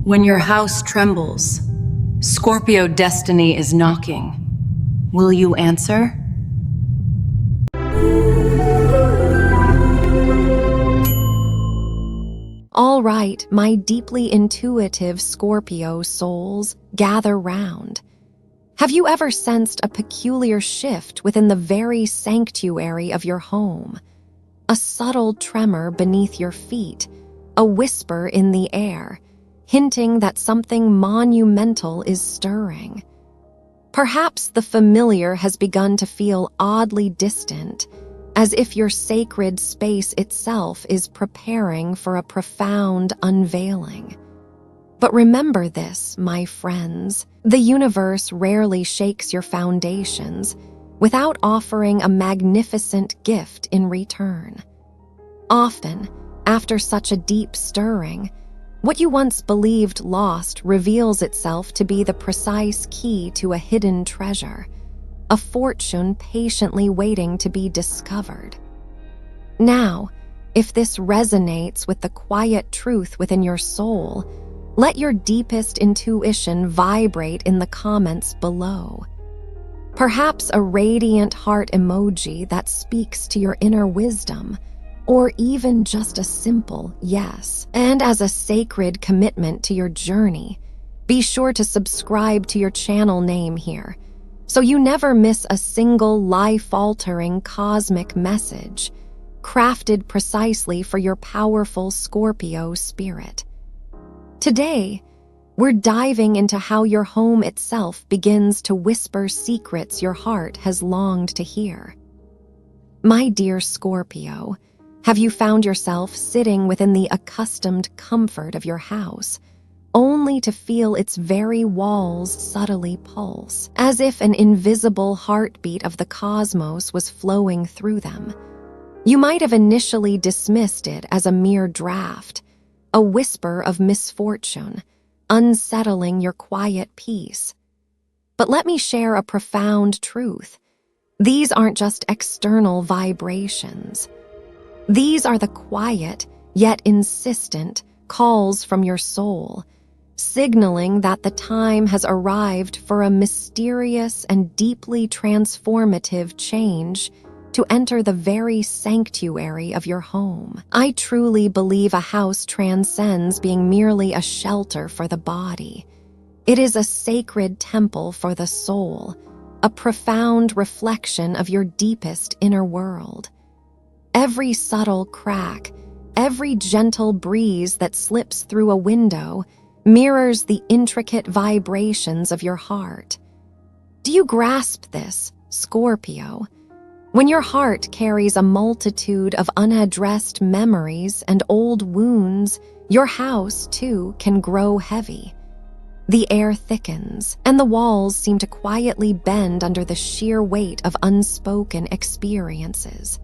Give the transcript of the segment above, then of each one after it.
When your house trembles, Scorpio destiny is knocking. Will you answer? All right, my deeply intuitive Scorpio souls, gather round. Have you ever sensed a peculiar shift within the very sanctuary of your home? A subtle tremor beneath your feet, a whisper in the air, hinting that something monumental is stirring. Perhaps the familiar has begun to feel oddly distant, as if your sacred space itself is preparing for a profound unveiling. But remember this, my friends, the universe rarely shakes your foundations without offering a magnificent gift in return. Often, after such a deep stirring, what you once believed lost reveals itself to be the precise key to a hidden treasure, a fortune patiently waiting to be discovered. Now, if this resonates with the quiet truth within your soul, let your deepest intuition vibrate in the comments below. Perhaps a radiant heart emoji that speaks to your inner wisdom, or even just a simple yes. And as a sacred commitment to your journey, be sure to subscribe to your channel name here, so you never miss a single life-altering cosmic message, crafted precisely for your powerful Scorpio spirit. Today, we're diving into how your home itself begins to whisper secrets your heart has longed to hear. My dear Scorpio, have you found yourself sitting within the accustomed comfort of your house, only to feel its very walls subtly pulse, as if an invisible heartbeat of the cosmos was flowing through them? You might have initially dismissed it as a mere draft, a whisper of misfortune, unsettling your quiet peace. But let me share a profound truth. These aren't just external vibrations. These are the quiet, yet insistent, calls from your soul, signaling that the time has arrived for a mysterious and deeply transformative change to enter the very sanctuary of your home. I truly believe a house transcends being merely a shelter for the body. It is a sacred temple for the soul, a profound reflection of your deepest inner world. Every subtle crack, every gentle breeze that slips through a window mirrors the intricate vibrations of your heart. Do you grasp this, Scorpio? When your heart carries a multitude of unaddressed memories and old wounds, your house, too, can grow heavy. The air thickens, and the walls seem to quietly bend under the sheer weight of unspoken experiences.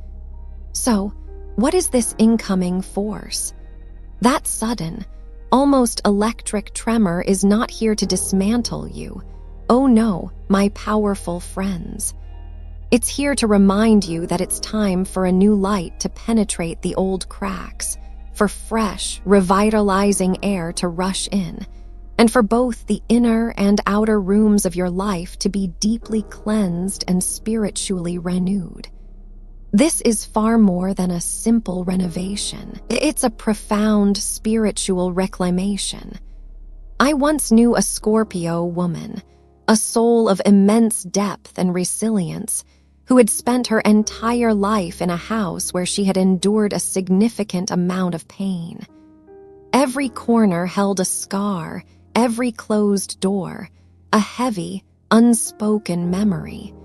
So, what is this incoming force? That sudden, almost electric tremor is not here to dismantle you. Oh no, my powerful friends. It's here to remind you that it's time for a new light to penetrate the old cracks, for fresh, revitalizing air to rush in, and for both the inner and outer rooms of your life to be deeply cleansed and spiritually renewed. This is far more than a simple renovation. It's a profound spiritual reclamation. I once knew a Scorpio woman, a soul of immense depth and resilience, who had spent her entire life in a house where she had endured a significant amount of pain. Every corner held a scar, every closed door, a heavy, unspoken memory.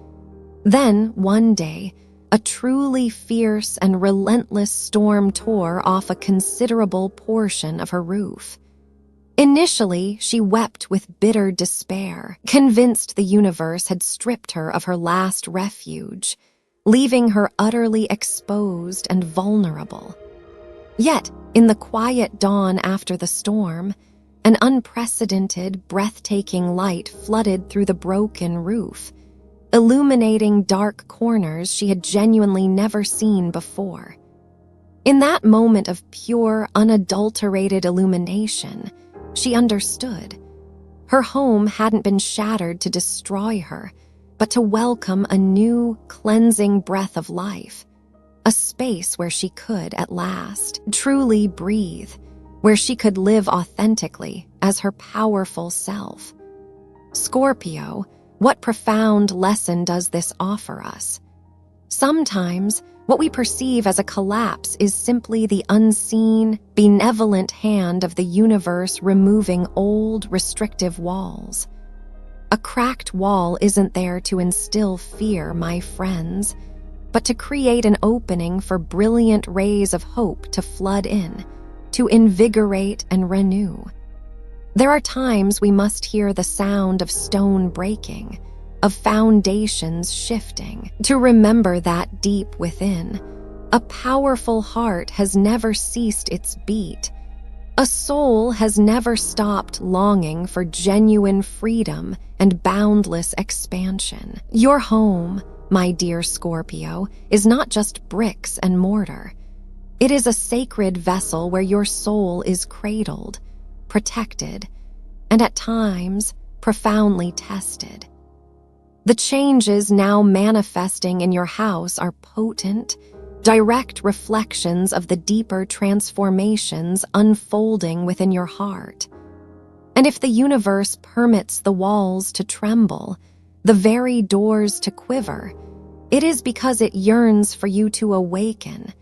Then, one day, a truly fierce and relentless storm tore off a considerable portion of her roof. Initially, she wept with bitter despair, convinced the universe had stripped her of her last refuge, leaving her utterly exposed and vulnerable. Yet, in the quiet dawn after the storm, an unprecedented, breathtaking light flooded through the broken roof, illuminating dark corners she had genuinely never seen before. In that moment of pure, unadulterated illumination, She understood. Her home hadn't been shattered to destroy her, but to welcome a new, cleansing breath of life. A space where she could, at last, truly breathe, where she could live authentically as her powerful self. Scorpio, what profound lesson does this offer us? Sometimes, what we perceive as a collapse is simply the unseen, benevolent hand of the universe removing old, restrictive walls. A cracked wall isn't there to instill fear, my friends, but to create an opening for brilliant rays of hope to flood in, to invigorate and renew. There are times we must hear the sound of stone breaking, of foundations shifting, to remember that deep within, a powerful heart has never ceased its beat. A soul has never stopped longing for genuine freedom and boundless expansion. Your home, my dear Scorpio, is not just bricks and mortar. It is a sacred vessel where your soul is cradled, protected, and at times profoundly tested. The changes now manifesting in your house are potent, direct reflections of the deeper transformations unfolding within your heart. And if the universe permits the walls to tremble, the very doors to quiver, it is because it yearns for you to awaken,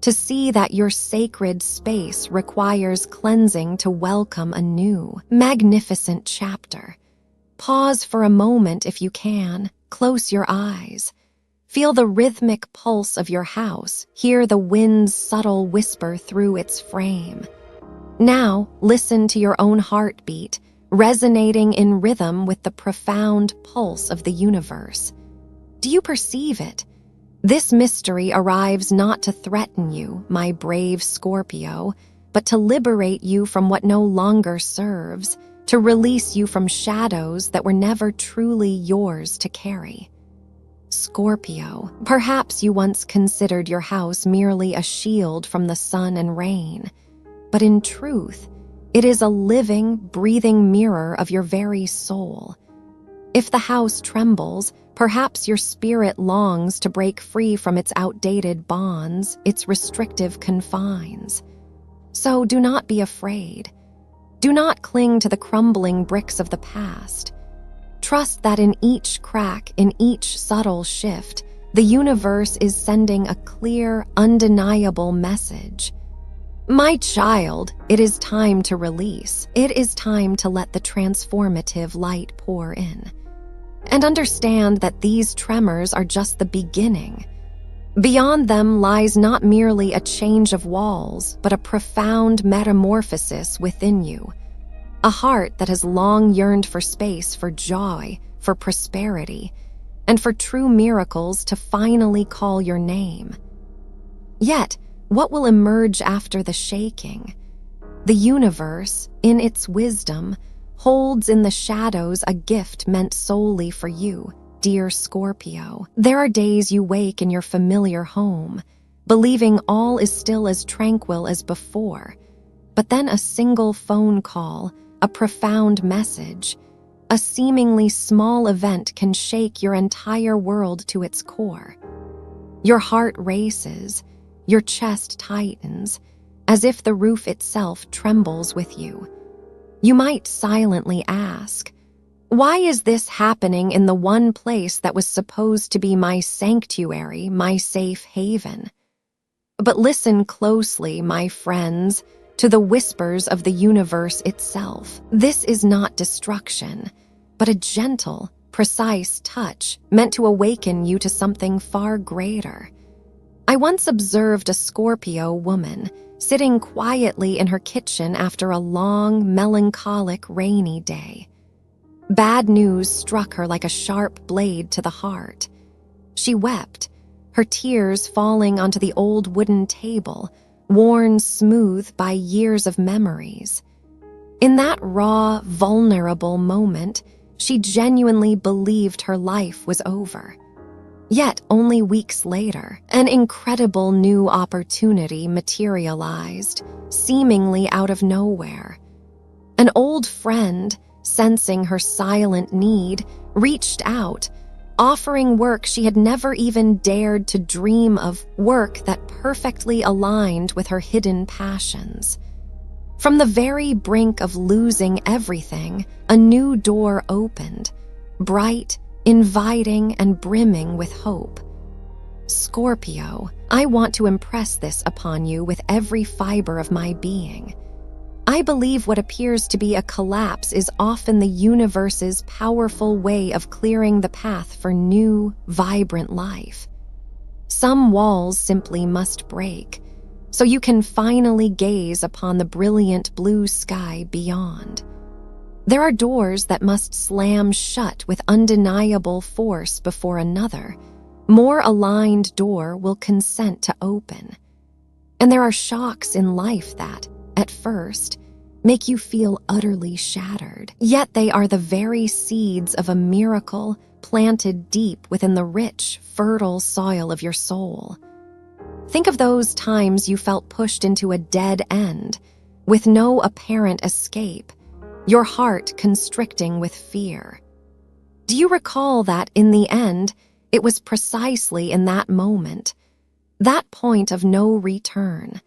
to see that your sacred space requires cleansing to welcome a new, magnificent chapter. Pause for a moment if you can, close your eyes. Feel the rhythmic pulse of your house, hear the wind's subtle whisper through its frame. Now, listen to your own heartbeat, resonating in rhythm with the profound pulse of the universe. Do you perceive it? This mystery arrives not to threaten you, my brave Scorpio, but to liberate you from what no longer serves, to release you from shadows that were never truly yours to carry. Scorpio, perhaps you once considered your house merely a shield from the sun and rain, but in truth, it is a living, breathing mirror of your very soul. If the house trembles, perhaps your spirit longs to break free from its outdated bonds, its restrictive confines. So do not be afraid. Do not cling to the crumbling bricks of the past. Trust that in each crack, in each subtle shift, the universe is sending a clear, undeniable message. My child, it is time to release. It is time to let the transformative light pour in. And understand that these tremors are just the beginning. Beyond them lies not merely a change of walls, but a profound metamorphosis within you. A heart that has long yearned for space, for joy, for prosperity, and for true miracles to finally call your name. Yet, what will emerge after the shaking? The universe, in its wisdom, holds in the shadows a gift meant solely for you, dear Scorpio. There are days you wake in your familiar home, believing all is still as tranquil as before, but then a single phone call, a profound message, a seemingly small event can shake your entire world to its core. Your heart races, your chest tightens, as if the roof itself trembles with you. You might silently ask, why is this happening in the one place that was supposed to be my sanctuary, my safe haven? But listen closely, my friends, to the whispers of the universe itself. This is not destruction, but a gentle, precise touch meant to awaken you to something far greater. I once observed a Scorpio woman sitting quietly in her kitchen after a long, melancholic, rainy day. Bad news struck her like a sharp blade to the heart. She wept, her tears falling onto the old wooden table, worn smooth by years of memories. In that raw, vulnerable moment, she genuinely believed her life was over. Yet, only weeks later, an incredible new opportunity materialized, seemingly out of nowhere. An old friend, sensing her silent need, reached out, offering work she had never even dared to dream of, work that perfectly aligned with her hidden passions. From the very brink of losing everything, a new door opened, bright, inviting, and brimming with hope. Scorpio, I want to impress this upon you with every fiber of my being. I believe what appears to be a collapse is often the universe's powerful way of clearing the path for new, vibrant life. Some walls simply must break, so you can finally gaze upon the brilliant blue sky beyond. There are doors that must slam shut with undeniable force before another, more aligned door will consent to open. And there are shocks in life that, at first, make you feel utterly shattered. Yet they are the very seeds of a miracle planted deep within the rich, fertile soil of your soul. Think of those times you felt pushed into a dead end, with no apparent escape, your heart constricting with fear. Do you recall that, in the end, it was precisely in that moment, that point of no return,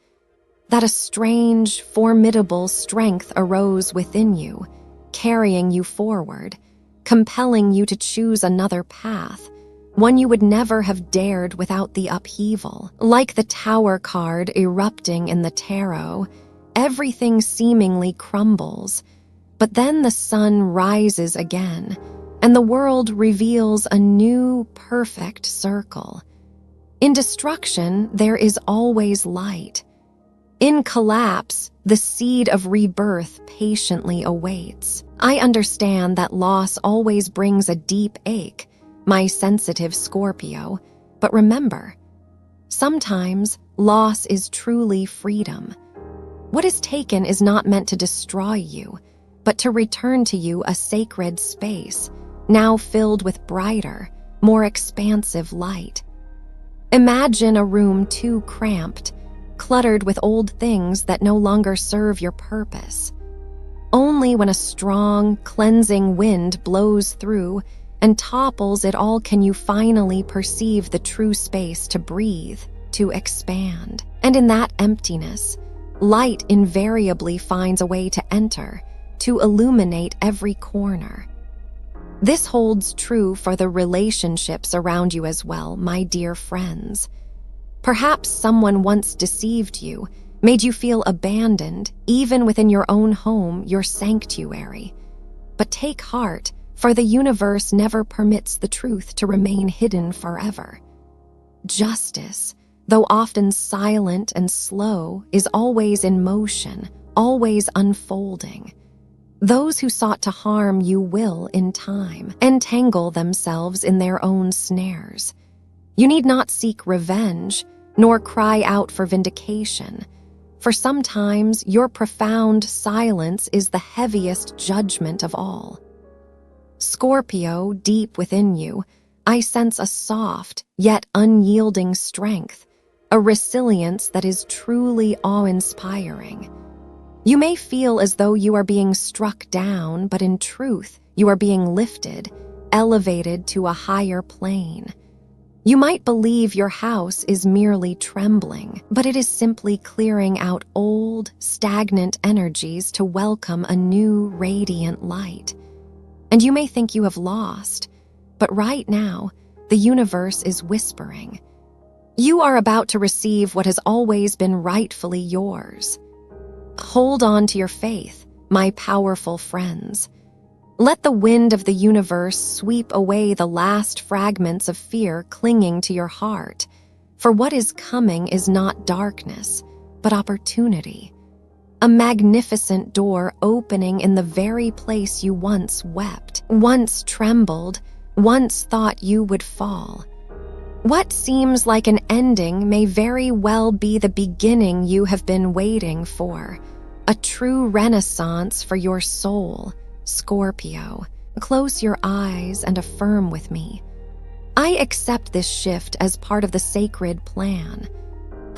that a strange, formidable strength arose within you, carrying you forward, compelling you to choose another path, one you would never have dared without the upheaval? Like the Tower card erupting in the tarot, everything seemingly crumbles, but then the sun rises again, and the world reveals a new, perfect circle. In destruction, there is always light. In collapse, the seed of rebirth patiently awaits. I understand that loss always brings a deep ache, my sensitive Scorpio, but remember, sometimes loss is truly freedom. What is taken is not meant to destroy you, but to return to you a sacred space, now filled with brighter, more expansive light. Imagine a room too cramped, cluttered with old things that no longer serve your purpose. Only when a strong, cleansing wind blows through and topples it all can you finally perceive the true space to breathe, to expand. And in that emptiness, light invariably finds a way to enter, to illuminate every corner. This holds true for the relationships around you as well, my dear friends. Perhaps someone once deceived you, made you feel abandoned, even within your own home, your sanctuary. But take heart, for the universe never permits the truth to remain hidden forever. Justice, though often silent and slow, is always in motion, always unfolding. Those who sought to harm you will, in time, entangle themselves in their own snares. You need not seek revenge, nor cry out for vindication, for sometimes your profound silence is the heaviest judgment of all. Scorpio, deep within you, I sense a soft, yet unyielding strength, a resilience that is truly awe-inspiring. You may feel as though you are being struck down, but in truth, you are being lifted, elevated to a higher plane. You might believe your house is merely trembling, but it is simply clearing out old, stagnant energies to welcome a new, radiant light. And you may think you have lost, but right now, the universe is whispering. You are about to receive what has always been rightfully yours. Hold on to your faith, my powerful friends. Let the wind of the universe sweep away the last fragments of fear clinging to your heart, for what is coming is not darkness, but opportunity. A magnificent door opening in the very place you once wept, once trembled, once thought you would fall. What seems like an ending may very well be the beginning you have been waiting for, a true renaissance for your soul, Scorpio. Close your eyes and affirm with me. I accept this shift as part of the sacred plan.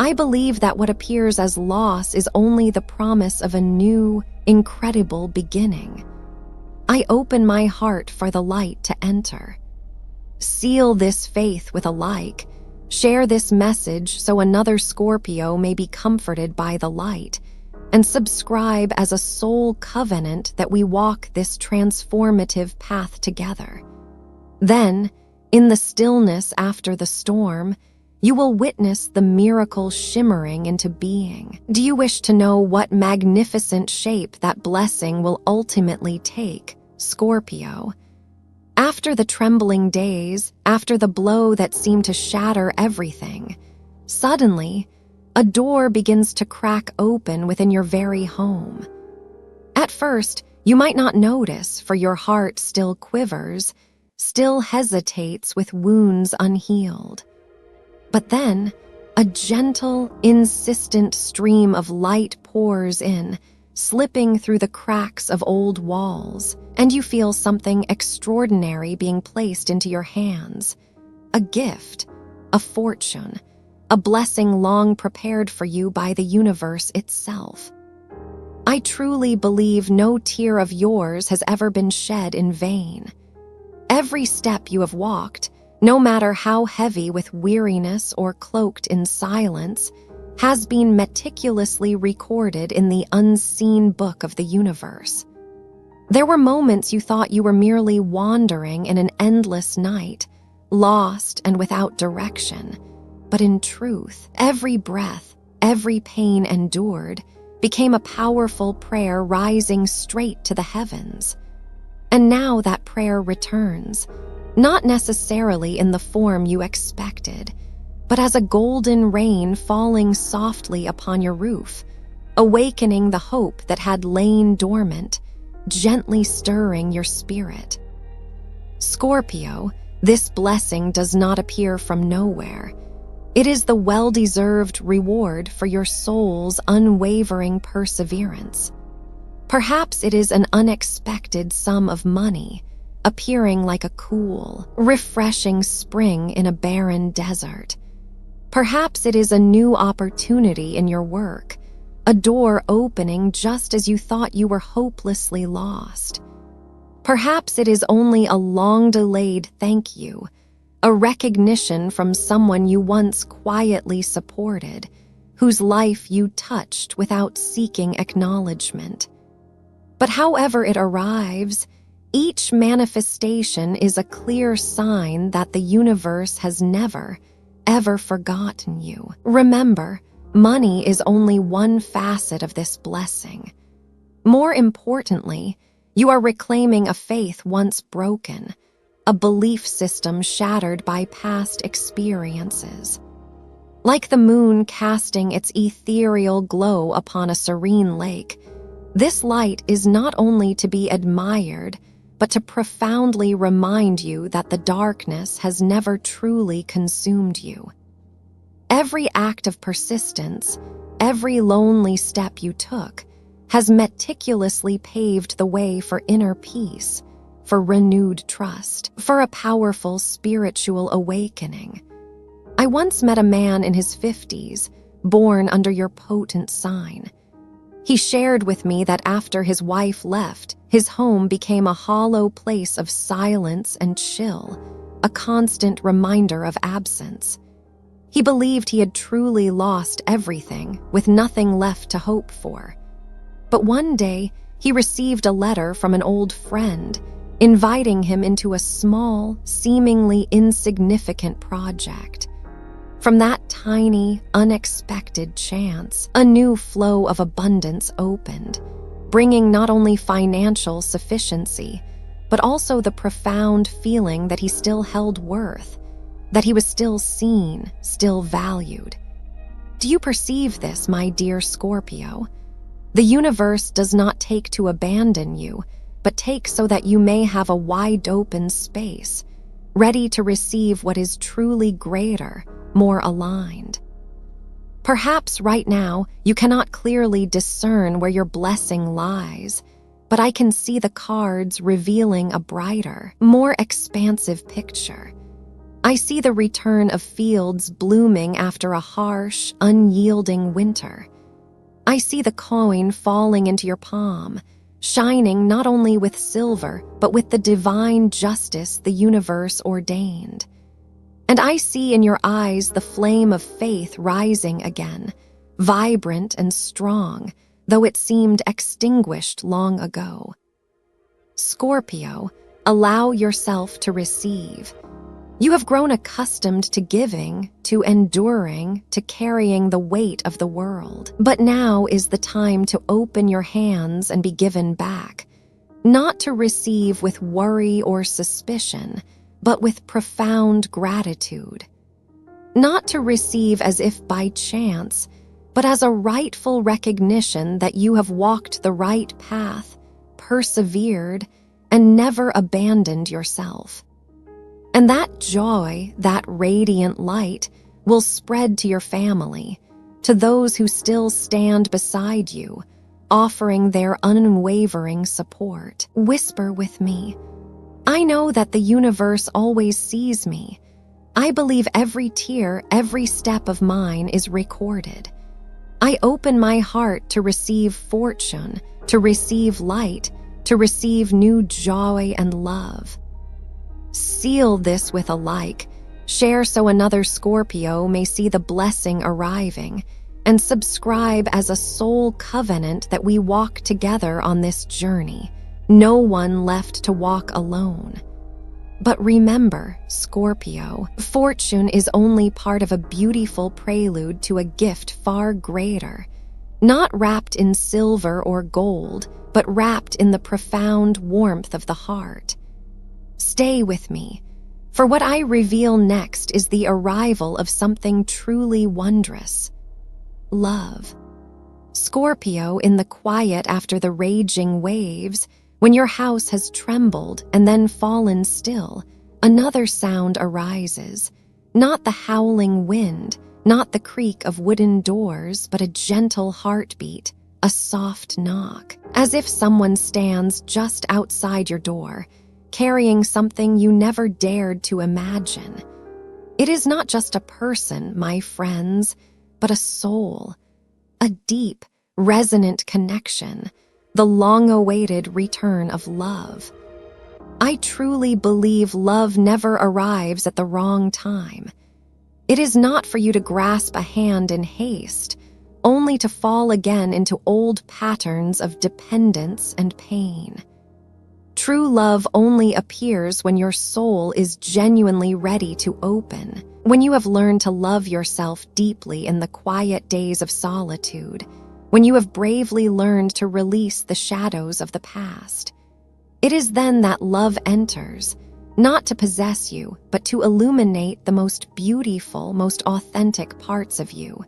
I believe that what appears as loss is only the promise of a new, incredible beginning. I open my heart for the light to enter. Seal this faith with a like. Share this message so another Scorpio may be comforted by the light, and subscribe as a soul covenant that we walk this transformative path together. Then, in the stillness after the storm, you will witness the miracle shimmering into being. Do you wish to know what magnificent shape that blessing will ultimately take, Scorpio? After the trembling days, after the blow that seemed to shatter everything, suddenly, a door begins to crack open within your very home. At first, you might not notice, for your heart still quivers, still hesitates with wounds unhealed. But then, a gentle, insistent stream of light pours in, slipping through the cracks of old walls, and you feel something extraordinary being placed into your hands. A gift, a fortune, a blessing long prepared for you by the universe itself. I truly believe no tear of yours has ever been shed in vain. Every step you have walked, no matter how heavy with weariness or cloaked in silence, has been meticulously recorded in the unseen book of the universe. There were moments you thought you were merely wandering in an endless night, lost and without direction. But in truth, every breath, every pain endured, became a powerful prayer rising straight to the heavens. And now that prayer returns, not necessarily in the form you expected, but as a golden rain falling softly upon your roof, awakening the hope that had lain dormant, gently stirring your spirit. Scorpio, this blessing does not appear from nowhere. It is the well-deserved reward for your soul's unwavering perseverance. Perhaps it is an unexpected sum of money, appearing like a cool, refreshing spring in a barren desert. Perhaps it is a new opportunity in your work, a door opening just as you thought you were hopelessly lost. Perhaps it is only a long-delayed thank you, a recognition from someone you once quietly supported, whose life you touched without seeking acknowledgement. But however it arrives, each manifestation is a clear sign that the universe has never, ever forgotten you. Remember, money is only one facet of this blessing. More importantly, you are reclaiming a faith once broken, a belief system shattered by past experiences. Like the moon casting its ethereal glow upon a serene lake, this light is not only to be admired, but to profoundly remind you that the darkness has never truly consumed you. Every act of persistence, every lonely step you took, has meticulously paved the way for inner peace, for renewed trust, for a powerful spiritual awakening. I once met a man in his 50s, born under your potent sign. He shared with me that after his wife left, his home became a hollow place of silence and chill, a constant reminder of absence. He believed he had truly lost everything, with nothing left to hope for. But one day, he received a letter from an old friend, inviting him into a small, seemingly insignificant project. From that tiny, unexpected chance, a new flow of abundance opened, bringing not only financial sufficiency, but also the profound feeling that he still held worth, that he was still seen, still valued. Do you perceive this, my dear Scorpio? The universe does not take to abandon you, but take so that you may have a wide-open space, ready to receive what is truly greater, more aligned. Perhaps right now you cannot clearly discern where your blessing lies, but I can see the cards revealing a brighter, more expansive picture. I see the return of fields blooming after a harsh, unyielding winter. I see the coin falling into your palm, shining not only with silver, but with the divine justice the universe ordained. And I see in your eyes the flame of faith rising again, vibrant and strong, though it seemed extinguished long ago. Scorpio, allow yourself to receive. You have grown accustomed to giving, to enduring, to carrying the weight of the world. But now is the time to open your hands and be given back, not to receive with worry or suspicion, but with profound gratitude. Not to receive as if by chance, but as a rightful recognition that you have walked the right path, persevered, and never abandoned yourself. And that joy, that radiant light, will spread to your family, to those who still stand beside you, offering their unwavering support. Whisper with me. I know that the universe always sees me. I believe every tear, every step of mine is recorded. I open my heart to receive fortune, to receive light, to receive new joy and love. Seal this with a like, share so another Scorpio may see the blessing arriving, and subscribe as a soul covenant that we walk together on this journey, no one left to walk alone. But remember, Scorpio, fortune is only part of a beautiful prelude to a gift far greater, not wrapped in silver or gold, but wrapped in the profound warmth of the heart. Stay with me, for what I reveal next is the arrival of something truly wondrous. Love. Scorpio, in the quiet after the raging waves, when your house has trembled and then fallen still, another sound arises, not the howling wind, not the creak of wooden doors, but a gentle heartbeat, a soft knock, as if someone stands just outside your door, carrying something you never dared to imagine. It is not just a person, my friends, but a soul, a deep, resonant connection, the long-awaited return of love. I truly believe love never arrives at the wrong time. It is not for you to grasp a hand in haste, only to fall again into old patterns of dependence and pain. True love only appears when your soul is genuinely ready to open, when you have learned to love yourself deeply in the quiet days of solitude, when you have bravely learned to release the shadows of the past. It is then that love enters, not to possess you, but to illuminate the most beautiful, most authentic parts of you,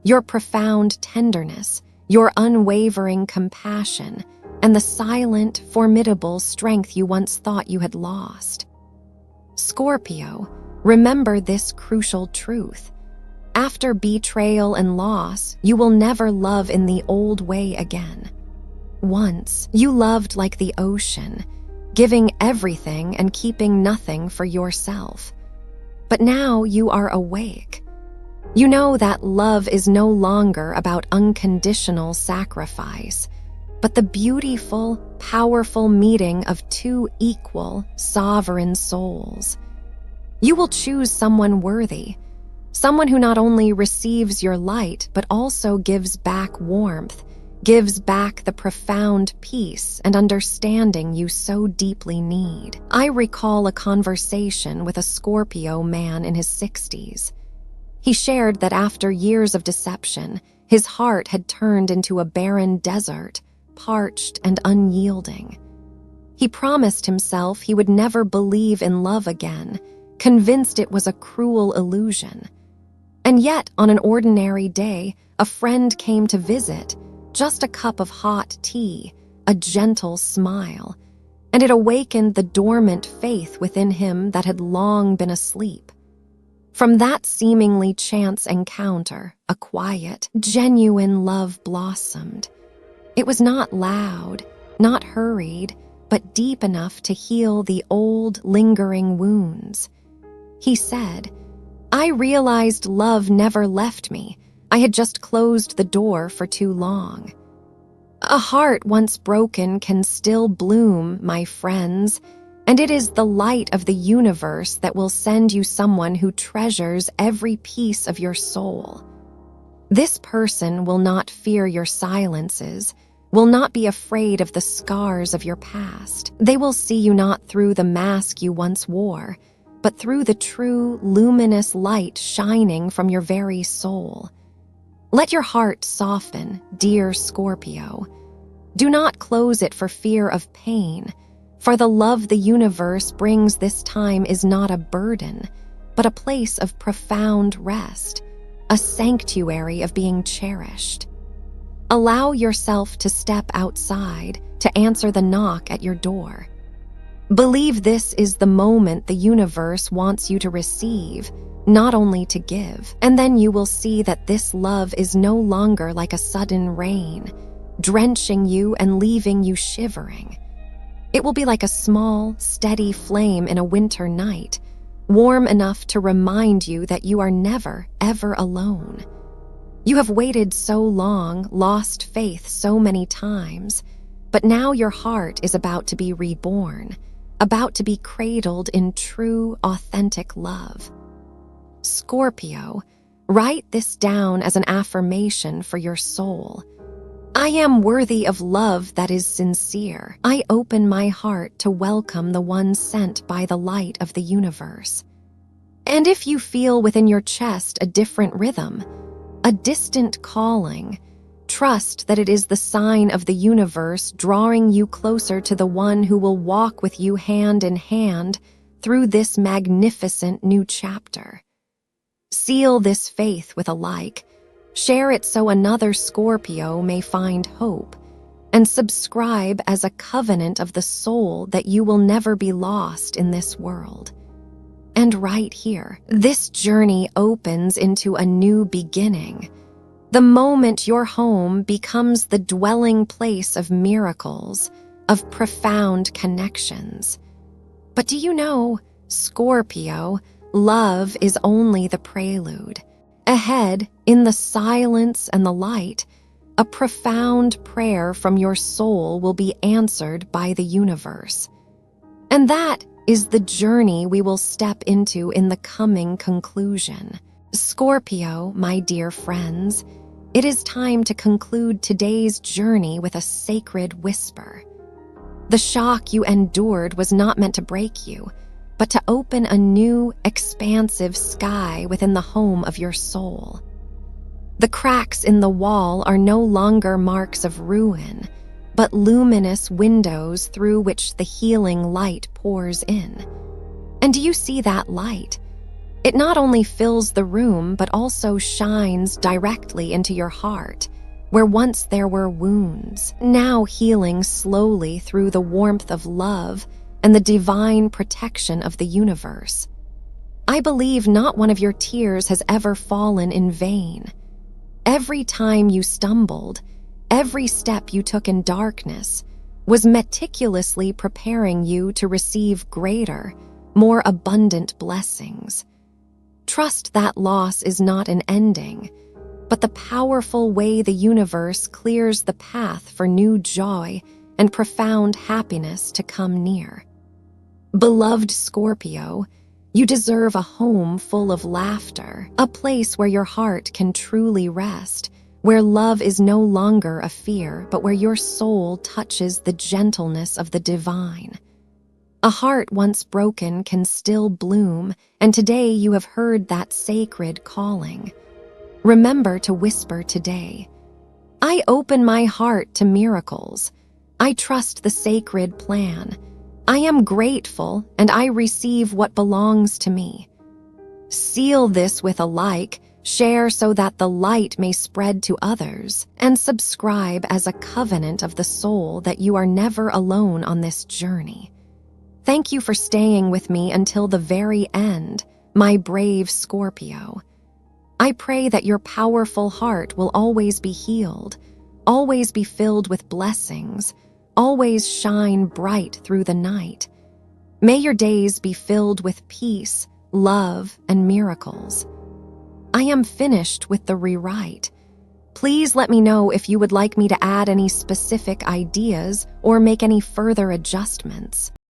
your profound tenderness, your unwavering compassion, and the silent, formidable strength you once thought you had lost. Scorpio, remember this crucial truth. After betrayal and loss, you will never love in the old way again. Once, you loved like the ocean, giving everything and keeping nothing for yourself. But now you are awake. You know that love is no longer about unconditional sacrifice, but the beautiful, powerful meeting of two equal, sovereign souls. You will choose someone worthy, someone who not only receives your light, but also gives back warmth, gives back the profound peace and understanding you so deeply need. I recall a conversation with a Scorpio man in his 60s. He shared that after years of deception, his heart had turned into a barren desert, parched and unyielding. He promised himself he would never believe in love again, convinced it was a cruel illusion. And yet, on an ordinary day, a friend came to visit, just a cup of hot tea, a gentle smile, and it awakened the dormant faith within him that had long been asleep. From that seemingly chance encounter, a quiet, genuine love blossomed. It was not loud, not hurried, but deep enough to heal the old, lingering wounds. He said, "I realized love never left me. I had just closed the door for too long." A heart once broken can still bloom, my friends, and it is the light of the universe that will send you someone who treasures every piece of your soul. This person will not fear your silences, will not be afraid of the scars of your past. They will see you not through the mask you once wore, but through the true, luminous light shining from your very soul. Let your heart soften, dear Scorpio. Do not close it for fear of pain, for the love the universe brings this time is not a burden, but a place of profound rest, a sanctuary of being cherished. Allow yourself to step outside to answer the knock at your door. Believe this is the moment the universe wants you to receive, not only to give, and then you will see that this love is no longer like a sudden rain, drenching you and leaving you shivering. It will be like a small, steady flame in a winter night, warm enough to remind you that you are never, ever alone. You have waited so long, lost faith so many times, but now your heart is about to be reborn, about to be cradled in true, authentic love. Scorpio, write this down as an affirmation for your soul. I am worthy of love that is sincere. I open my heart to welcome the one sent by the light of the universe. And if you feel within your chest a different rhythm, a distant calling, trust that it is the sign of the universe drawing you closer to the one who will walk with you hand in hand through this magnificent new chapter. Seal this faith with a like, share it so another Scorpio may find hope, and subscribe as a covenant of the soul that you will never be lost in this world. And right here, this journey opens into a new beginning. The moment your home becomes the dwelling place of miracles, of profound connections. But do you know, Scorpio, love is only the prelude. Ahead, in the silence and the light, a profound prayer from your soul will be answered by the universe. And that is the journey we will step into in the coming conclusion. Scorpio, my dear friends, it is time to conclude today's journey with a sacred whisper. The shock you endured was not meant to break you, but to open a new, expansive sky within the home of your soul. The cracks in the wall are no longer marks of ruin, but luminous windows through which the healing light pours in. And do you see that light? It not only fills the room, but also shines directly into your heart, where once there were wounds, now healing slowly through the warmth of love and the divine protection of the universe. I believe not one of your tears has ever fallen in vain. Every time you stumbled, every step you took in darkness was meticulously preparing you to receive greater, more abundant blessings. Trust that loss is not an ending, but the powerful way the universe clears the path for new joy and profound happiness to come near. Beloved Scorpio, you deserve a home full of laughter, a place where your heart can truly rest, where love is no longer a fear, but where your soul touches the gentleness of the divine. A heart once broken can still bloom, and today you have heard that sacred calling. Remember to whisper today, I open my heart to miracles. I trust the sacred plan. I am grateful, and I receive what belongs to me. Seal this with a like, share so that the light may spread to others, and subscribe as a covenant of the soul that you are never alone on this journey. Thank you for staying with me until the very end, my brave Scorpio. I pray that your powerful heart will always be healed, always be filled with blessings, always shine bright through the night. May your days be filled with peace, love, and miracles. I am finished with the rewrite. Please let me know if you would like me to add any specific ideas or make any further adjustments.